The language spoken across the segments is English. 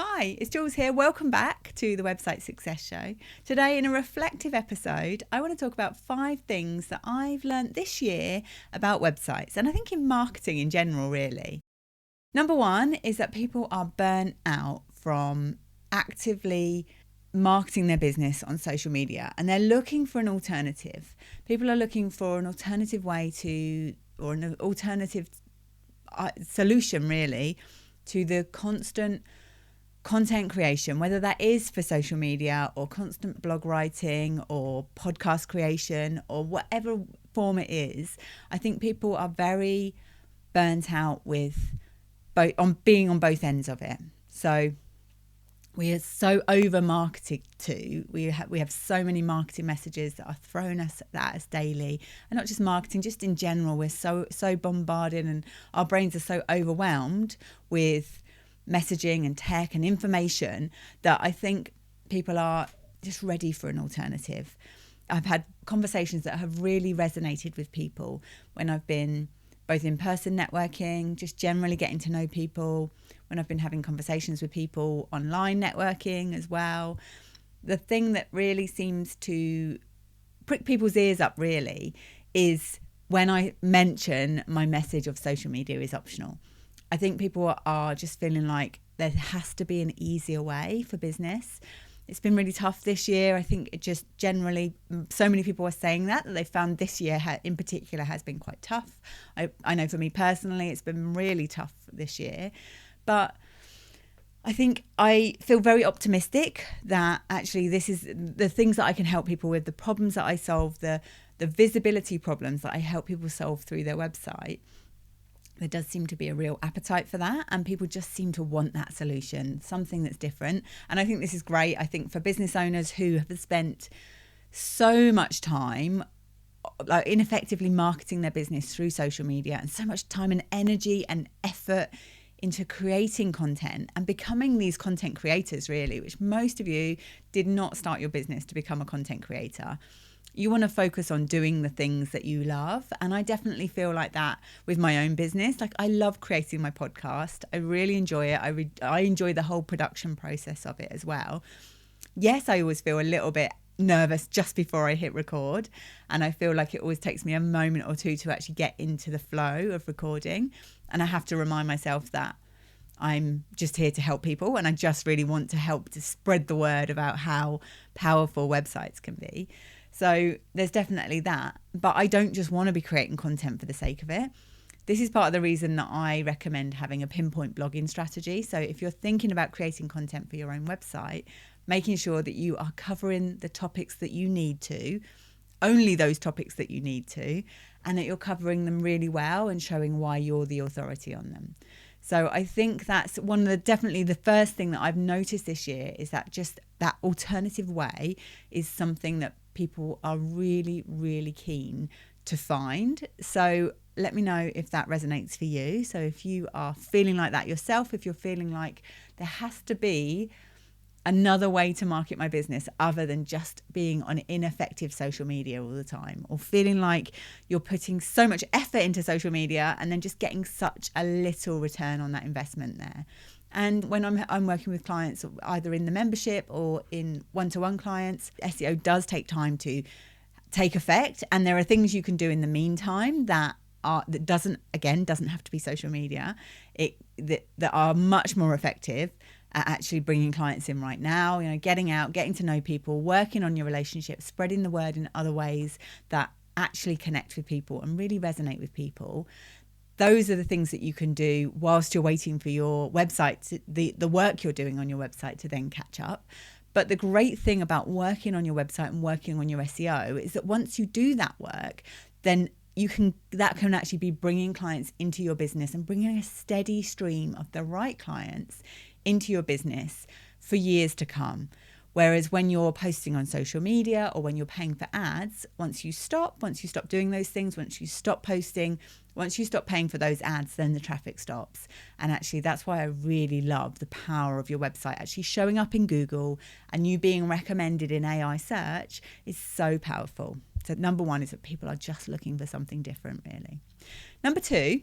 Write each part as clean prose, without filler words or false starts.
Hi, it's Jules here. Welcome back to the Website Success Show. Today, in a reflective episode, I want to talk about 5 things that I've learned this year about websites, and I think in marketing in general, really. Number 1 is that people are burnt out from actively marketing their business on social media, and they're looking for an alternative. People are looking for an alternative way to, or an alternative solution, really, to the constant content creation, whether that is for social media or constant blog writing or podcast creation or whatever form it is. I think people are very burnt out with being on both ends of it. So we are so over marketed to. We have so many marketing messages that are thrown at us daily, and not just marketing, just in general. We're so bombarded, and our brains are so overwhelmed with messaging and tech and information that I think people are just ready for an alternative. I've had conversations that have really resonated with people when I've been both in-person networking, just generally getting to know people, when I've been having conversations with people online networking as well. The thing that really seems to prick people's ears up really is when I mention my message of social media is optional. I think people are just feeling like there has to be an easier way for business. It's been really tough this year. I think it just generally, so many people are saying that they found this year in particular has been quite tough. I know for me personally, it's been really tough this year. But I think I feel very optimistic that actually this is the things that I can help people with, the problems that I solve, the visibility problems that I help people solve through their website. There does seem to be a real appetite for that, and people just seem to want that solution, something that's different. And I think this is great. I think for business owners who have spent so much time like ineffectively marketing their business through social media, and so much time and energy and effort into creating content and becoming these content creators, really, which most of you did not start your business to become a content creator. You want to focus on doing the things that you love. And I definitely feel like that with my own business. Like, I love creating my podcast. I really enjoy it. I enjoy the whole production process of it as well. Yes, I always feel a little bit nervous just before I hit record. And I feel like it always takes me a moment or two to actually get into the flow of recording. And I have to remind myself that I'm just here to help people, and I just really want to help to spread the word about how powerful websites can be. So there's definitely that. But I don't just want to be creating content for the sake of it. This is part of the reason that I recommend having a pinpoint blogging strategy. So if you're thinking about creating content for your own website, making sure that you are covering the topics that you need to, only those topics that you need to, and that you're covering them really well and showing why you're the authority on them. So I think that's definitely the first thing that I've noticed this year, is that just that alternative way is something that people are really, really keen to find. So let me know if that resonates for you. So if you are feeling like that yourself, if you're feeling like there has to be another way to market my business other than just being on ineffective social media all the time, or feeling like you're putting so much effort into social media and then just getting such a little return on that investment there. And when I'm working with clients, either in the membership or in one-to-one clients, SEO does take time to take effect, and there are things you can do in the meantime that doesn't have to be social media, that are much more effective at actually bringing clients in right now. Getting out, getting to know people, working on your relationship, spreading the word in other ways that actually connect with people and really resonate with people. Those are the things that you can do whilst you're waiting for your website, the work you're doing on your website to then catch up. But the great thing about working on your website and working on your SEO is that once you do that work, then that can actually be bringing clients into your business and bringing a steady stream of the right clients into your business for years to come. Whereas when you're posting on social media or when you're paying for ads, once you stop doing those things, once you stop posting, once you stop paying for those ads, then the traffic stops. And actually, that's why I really love the power of your website actually showing up in Google, and you being recommended in AI search is so powerful. So number 1 is that people are just looking for something different, really. Number 2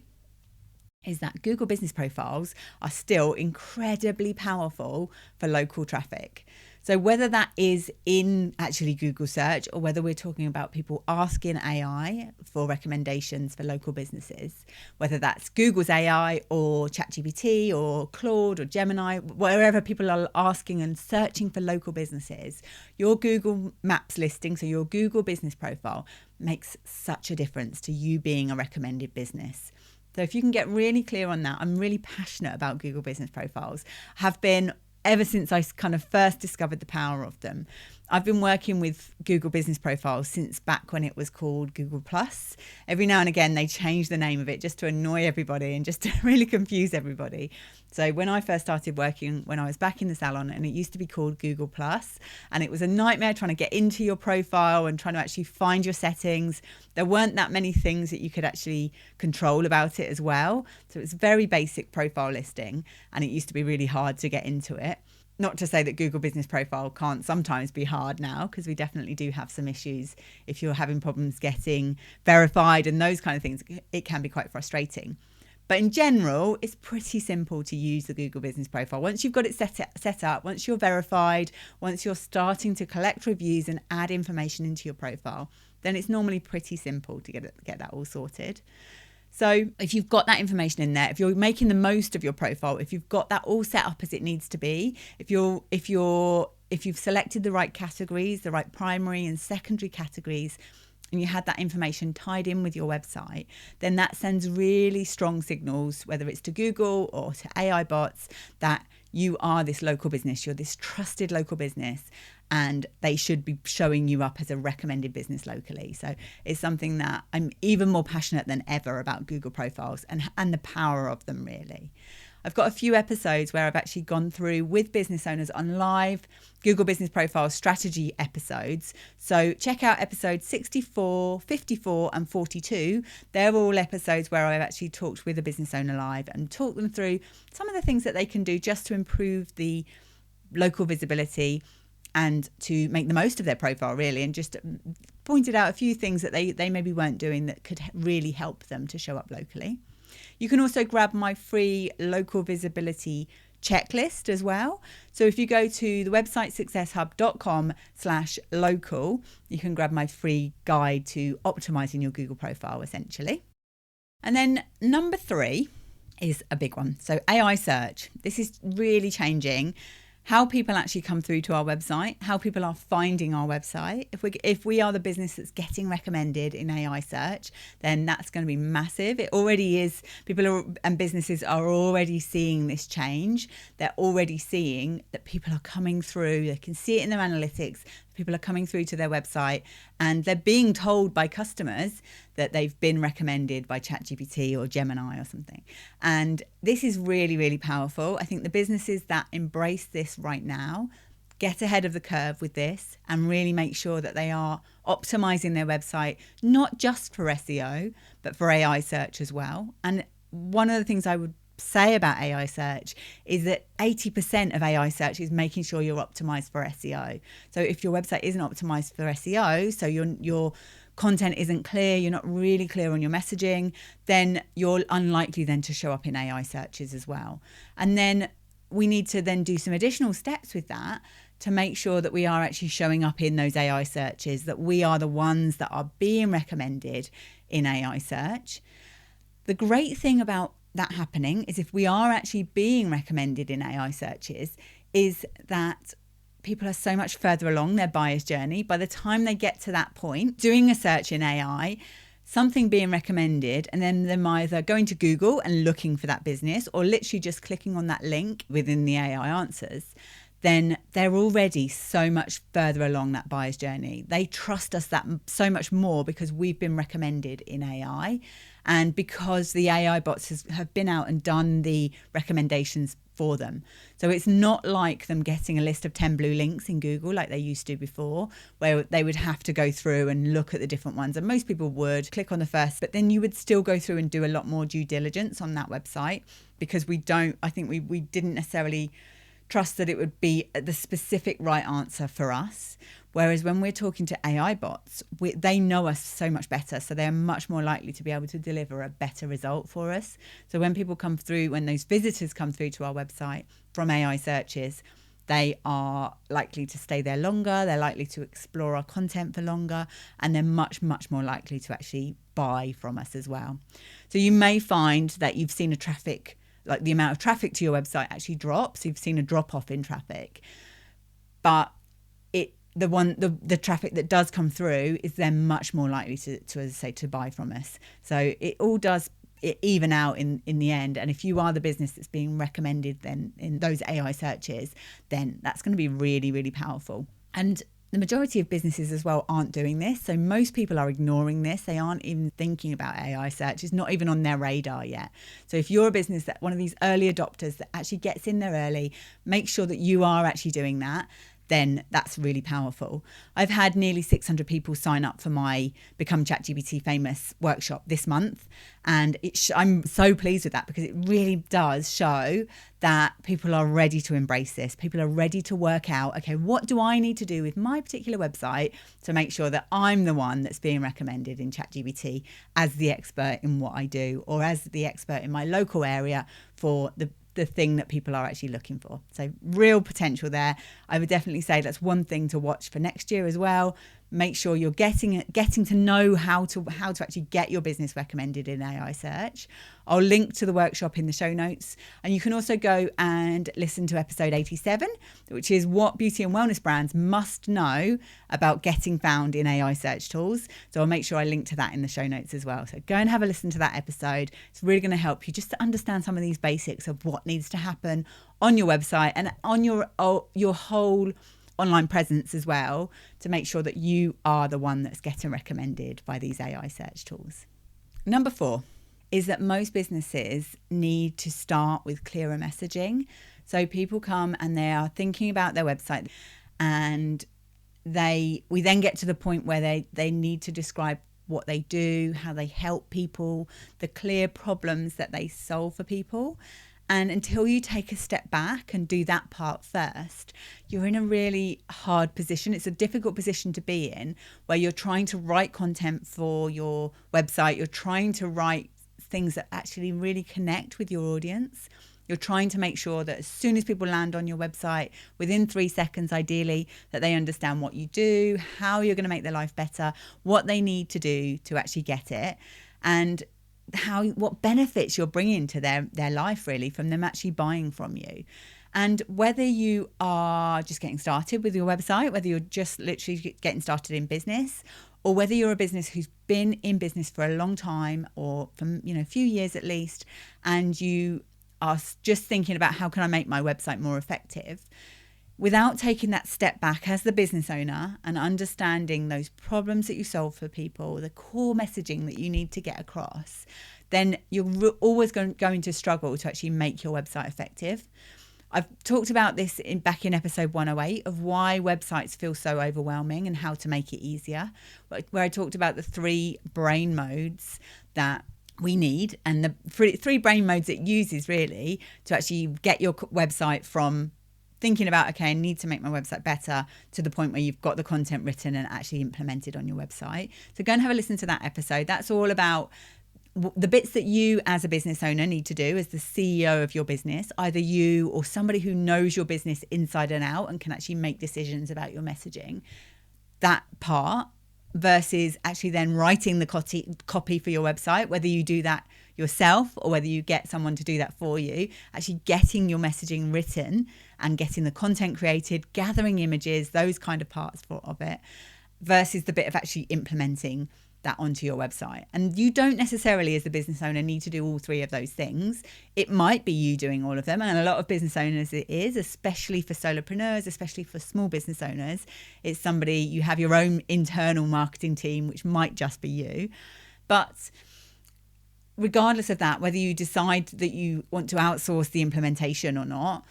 is that Google business profiles are still incredibly powerful for local traffic. So whether that is in actually Google search, or whether we're talking about people asking AI for recommendations for local businesses, whether that's Google's AI or ChatGPT or Claude or Gemini, wherever people are asking and searching for local businesses, your Google Maps listing, so your Google business profile, makes such a difference to you being a recommended business. So if you can get really clear on that, I'm really passionate about Google business profiles. Have been ever since I kind of first discovered the power of them. I've been working with Google business profiles since back when it was called Google Plus. Every now and again, they change the name of it just to annoy everybody and just to really confuse everybody. So when I first started working, when I was back in the salon, and it used to be called Google Plus, and it was a nightmare trying to get into your profile and trying to actually find your settings. There weren't that many things that you could actually control about it as well. So it's very basic profile listing, and it used to be really hard to get into it. Not to say that Google business profile can't sometimes be hard now, because we definitely do have some issues. If you're having problems getting verified and those kind of things, it can be quite frustrating. But in general, it's pretty simple to use the Google business profile. Once you've got it set up, once you're verified, once you're starting to collect reviews and add information into your profile, then it's normally pretty simple to get that all sorted. So if you've got that information in there, if you're making the most of your profile, if you've got that all set up as it needs to be, if you've selected the right categories, the right primary and secondary categories, and you had that information tied in with your website, then that sends really strong signals, whether it's to Google or to AI bots, that you are this local business, you're this trusted local business, and they should be showing you up as a recommended business locally. So it's something that I'm even more passionate than ever about Google profiles and the power of them, really. I've got a few episodes where I've actually gone through with business owners on live Google business profile strategy episodes. So check out episodes 64, 54 and 42. They're all episodes where I've actually talked with a business owner live and talked them through some of the things that they can do just to improve the local visibility and to make the most of their profile, really, and just pointed out a few things that they maybe weren't doing that could really help them to show up locally. You can also grab my free local visibility checklist as well. So if you go to the website successhub.com/local, you can grab my free guide to optimizing your Google profile, essentially. And then number 3 is a big one. So AI search. This is really changing how people actually come through to our website, how people are finding our website. If we are the business that's getting recommended in AI search, then that's going to be massive. It already is. And businesses are already seeing this change. They're already seeing that people are coming through. They can see it in their analytics. People are coming through to their website and they're being told by customers that they've been recommended by ChatGPT or Gemini or something. And this is really, really powerful. I think the businesses that embrace this right now get ahead of the curve with this and really make sure that they are optimizing their website, not just for SEO, but for AI search as well. And one of the things I would say about AI search is that 80% of AI search is making sure you're optimized for SEO. So if your website isn't optimized for SEO, so your content isn't clear, you're not really clear on your messaging, then you're unlikely then to show up in AI searches as well. And then we need to then do some additional steps with that to make sure that we are actually showing up in those AI searches, that we are the ones that are being recommended in AI search. The great thing about that happening is if we are actually being recommended in AI searches, is that people are so much further along their buyer's journey. By the time they get to that point, doing a search in AI, something being recommended, and then them either going to Google and looking for that business or literally just clicking on that link within the AI answers, then they're already so much further along that buyer's journey. They trust us that so much more because we've been recommended in AI and because the AI bots have been out and done the recommendations for them. So it's not like them getting a list of 10 blue links in Google like they used to before, where they would have to go through and look at the different ones. And most people would click on the first, but then you would still go through and do a lot more due diligence on that website because we didn't necessarily trust that it would be the specific right answer for us. Whereas when we're talking to AI bots, they know us so much better. So they're much more likely to be able to deliver a better result for us. So when people come through, when those visitors come through to our website from AI searches, they are likely to stay there longer. They're likely to explore our content for longer, and they're much, much more likely to actually buy from us as well. So you may find that you've seen the amount of traffic to your website actually drops. You've seen a drop off in traffic, but the traffic that does come through is then much more likely to, as I say, to buy from us. So it all does even out in the end. And if you are the business that's being recommended then in those AI searches, then that's going to be really, really powerful. And the majority of businesses as well aren't doing this. So most people are ignoring this. They aren't even thinking about AI search. It's not even on their radar yet. So if you're a business that one of these early adopters that actually gets in there early, make sure that you are actually doing that. Then that's really powerful. I've had nearly 600 people sign up for my Become ChatGPT Famous workshop this month. And I'm so pleased with that because it really does show that people are ready to embrace this. People are ready to work out, okay, what do I need to do with my particular website to make sure that I'm the one that's being recommended in ChatGPT as the expert in what I do, or as the expert in my local area for the thing that people are actually looking for. So real potential there. I would definitely say that's one thing to watch for next year as well. Make sure you're getting to know how to actually get your business recommended in AI search. I'll link to the workshop in the show notes, and you can also go and listen to episode 87, which is what beauty and wellness brands must know about getting found in AI search tools. So I'll make sure I link to that in the show notes as well. So go and have a listen to that episode. It's really going to help you just to understand some of these basics of what needs to happen on your website and on your whole online presence as well, to make sure that you are the one that's getting recommended by these AI search tools. Number 4 is that most businesses need to start with clearer messaging. So people come and they are thinking about their website, and we then get to the point where they need to describe what they do, how they help people, the clear problems that they solve for people. And until you take a step back and do that part first, you're in a really hard position. It's a difficult position to be in, where you're trying to write content for your website. You're trying to write things that actually really connect with your audience. You're trying to make sure that as soon as people land on your website, within 3 seconds, ideally, that they understand what you do, how you're going to make their life better, what they need to do to actually get it, and what benefits you're bringing to their life, really, from them actually buying from you. And whether you are just getting started with your website, whether you're just literally getting started in business, or whether you're a business who's been in business for a long time, or for a few years at least, and you are just thinking about how can I make my website more effective, without taking that step back as the business owner and understanding those problems that you solve for people, the core messaging that you need to get across, then you're always going to struggle to actually make your website effective. I've talked about this back in episode 108 of why websites feel so overwhelming and how to make it easier, where I talked about the 3 brain modes that we need, and the 3 brain modes it uses really to actually get your website from thinking about, okay, I need to make my website better, to the point where you've got the content written and actually implemented on your website. So go and have a listen to that episode. That's all about the bits that you as a business owner need to do as the CEO of your business, either you or somebody who knows your business inside and out and can actually make decisions about your messaging. That part versus actually then writing the copy for your website, whether you do that yourself or whether you get someone to do that for you, actually getting your messaging written and getting the content created, gathering images, those kind of parts of it, versus the bit of actually implementing that onto your website. And you don't necessarily, as a business owner, need to do all 3 of those things. It might be you doing all of them, and a lot of business owners it is, especially for solopreneurs, especially for small business owners. It's somebody, you have your own internal marketing team, which might just be you. But regardless of that, whether you decide that you want to outsource the implementation or not,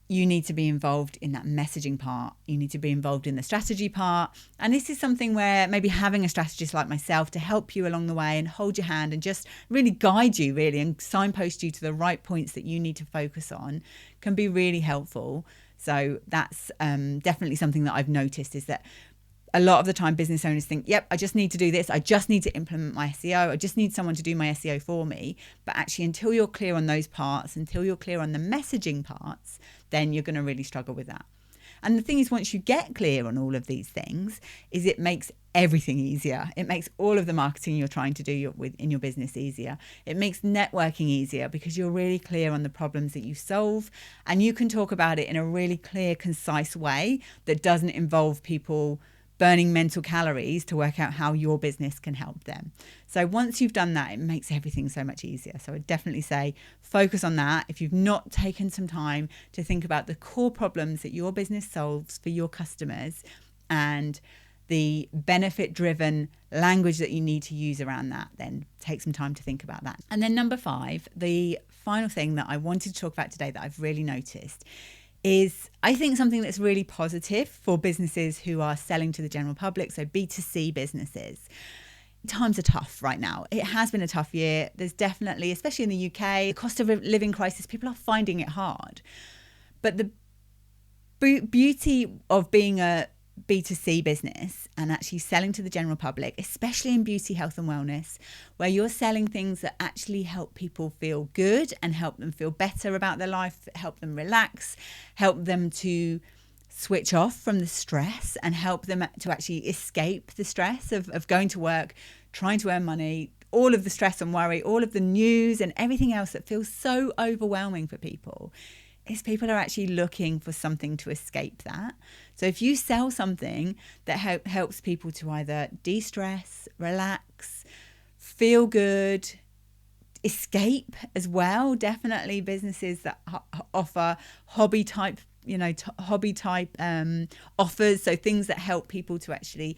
you need to be involved in that messaging part. You need to be involved in the strategy part. And this is something where maybe having a strategist like myself to help you along the way and hold your hand and just really guide you really and signpost you to the right points that you need to focus on can be really helpful. So that's definitely something that I've noticed, is that a lot of the time business owners think, yep, I just need to do this. I just need to implement my SEO. I just need someone to do my SEO for me. But actually, until you're clear on those parts, until you're clear on the messaging parts, then you're going to really struggle with that. And the thing is, once you get clear on all of these things, is it makes everything easier. It makes all of the marketing you're trying to do in your business easier. It makes networking easier because you're really clear on the problems that you solve, and you can talk about it in a really clear, concise way that doesn't involve people burning mental calories to work out how your business can help them. So once you've done that, it makes everything so much easier. So I definitely say focus on that. If you've not taken some time to think about the core problems that your business solves for your customers and the benefit-driven language that you need to use around that, then take some time to think about that. And then number 5, the final thing that I wanted to talk about today that I've really noticed is, I think, something that's really positive for businesses who are selling to the general public, so B2C businesses. Times are tough right now. It has been a tough year. There's definitely, especially in the UK, the cost of living crisis, people are finding it hard. But the beauty of being a B2C business and actually selling to the general public, especially in beauty, health and wellness, where you're selling things that actually help people feel good and help them feel better about their life, help them relax, help them to switch off from the stress and help them to actually escape the stress of going to work, trying to earn money, all of the stress and worry, all of the news and everything else that feels so overwhelming for people. Is people are actually looking for something to escape that. So if you sell something that helps people to either de-stress, relax, feel good, escape as well, definitely businesses that offer hobby type offers, so things that help people to actually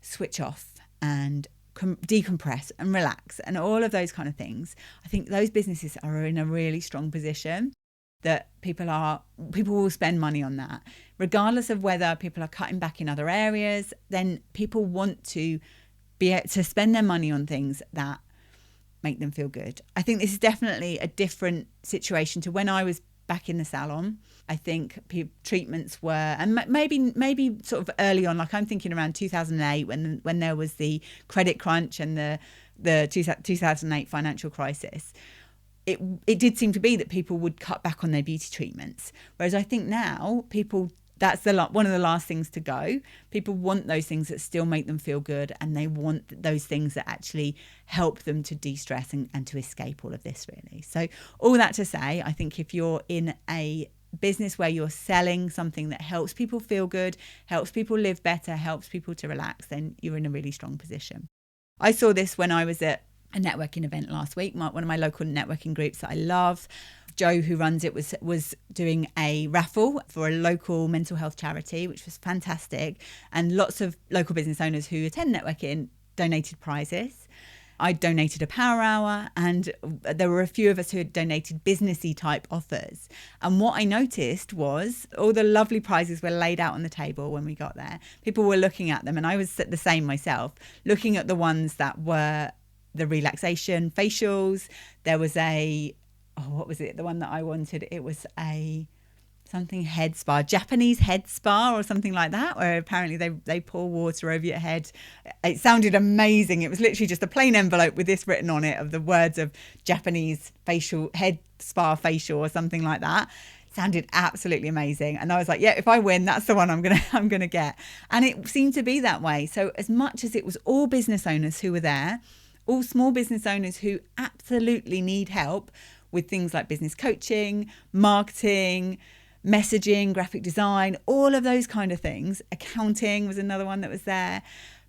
switch off and decompress and relax and all of those kind of things. I think those businesses are in a really strong position that people will spend money on that, regardless of whether people are cutting back in other areas. Then people want to be able to spend their money on things that make them feel good. I think this is definitely a different situation to when I was back in the salon. I think treatments were, and maybe sort of early on, like I'm thinking around 2008 when there was the credit crunch and the 2008 financial crisis. It did seem to be that people would cut back on their beauty treatments. Whereas I think now that's one of the last things to go. People want those things that still make them feel good, and they want those things that actually help them to de-stress and to escape all of this, really. So all that to say, I think if you're in a business where you're selling something that helps people feel good, helps people live better, helps people to relax, then you're in a really strong position. I saw this when I was at a networking event last week, one of my local networking groups that I love. Joe, who runs it, was doing a raffle for a local mental health charity, which was fantastic. And lots of local business owners who attend networking donated prizes. I donated a power hour, and there were a few of us who had donated businessy type offers. And what I noticed was all the lovely prizes were laid out on the table when we got there. People were looking at them, and I was the same myself, looking at the ones that were the relaxation facials. There was what was it? The one that I wanted, it was something head spa, Japanese head spa or something like that, where apparently they pour water over your head. It sounded amazing. It was literally just a plain envelope with this written on it of the words of Japanese facial, head spa facial or something like that. Sounded absolutely amazing. And I was like, yeah, if I win, that's the one I'm gonna get. And it seemed to be that way. So as much as it was all business owners who were there, all small business owners who absolutely need help with things like business coaching, marketing, messaging, graphic design, all of those kind of things. Accounting was another one that was there.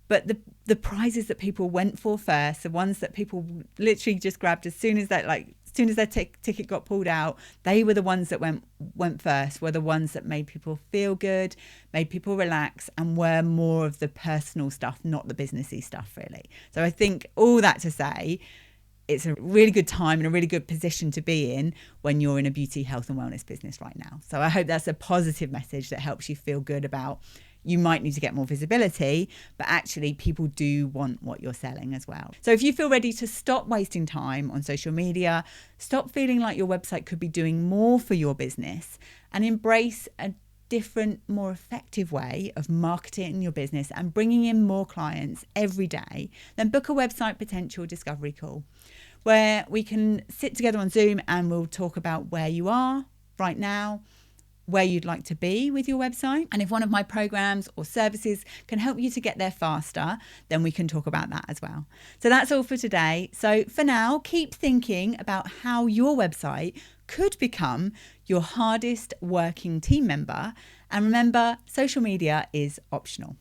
But the prizes that people went for first, the ones that people literally just grabbed as soon as their ticket got pulled out, they were the ones that went first, were the ones that made people feel good, made people relax, and were more of the personal stuff, not the businessy stuff, really. So I think all that to say, it's a really good time and a really good position to be in when you're in a beauty, health and wellness business right now. So I hope that's a positive message that helps you feel good about, you might need to get more visibility, but actually people do want what you're selling as well. So if you feel ready to stop wasting time on social media, stop feeling like your website could be doing more for your business, and embrace a different, more effective way of marketing your business and bringing in more clients every day, then book a website potential discovery call where we can sit together on Zoom and we'll talk about where you are right now, where you'd like to be with your website. And if one of my programs or services can help you to get there faster, then we can talk about that as well. So that's all for today. So for now, keep thinking about how your website could become your hardest working team member. And remember, social media is optional.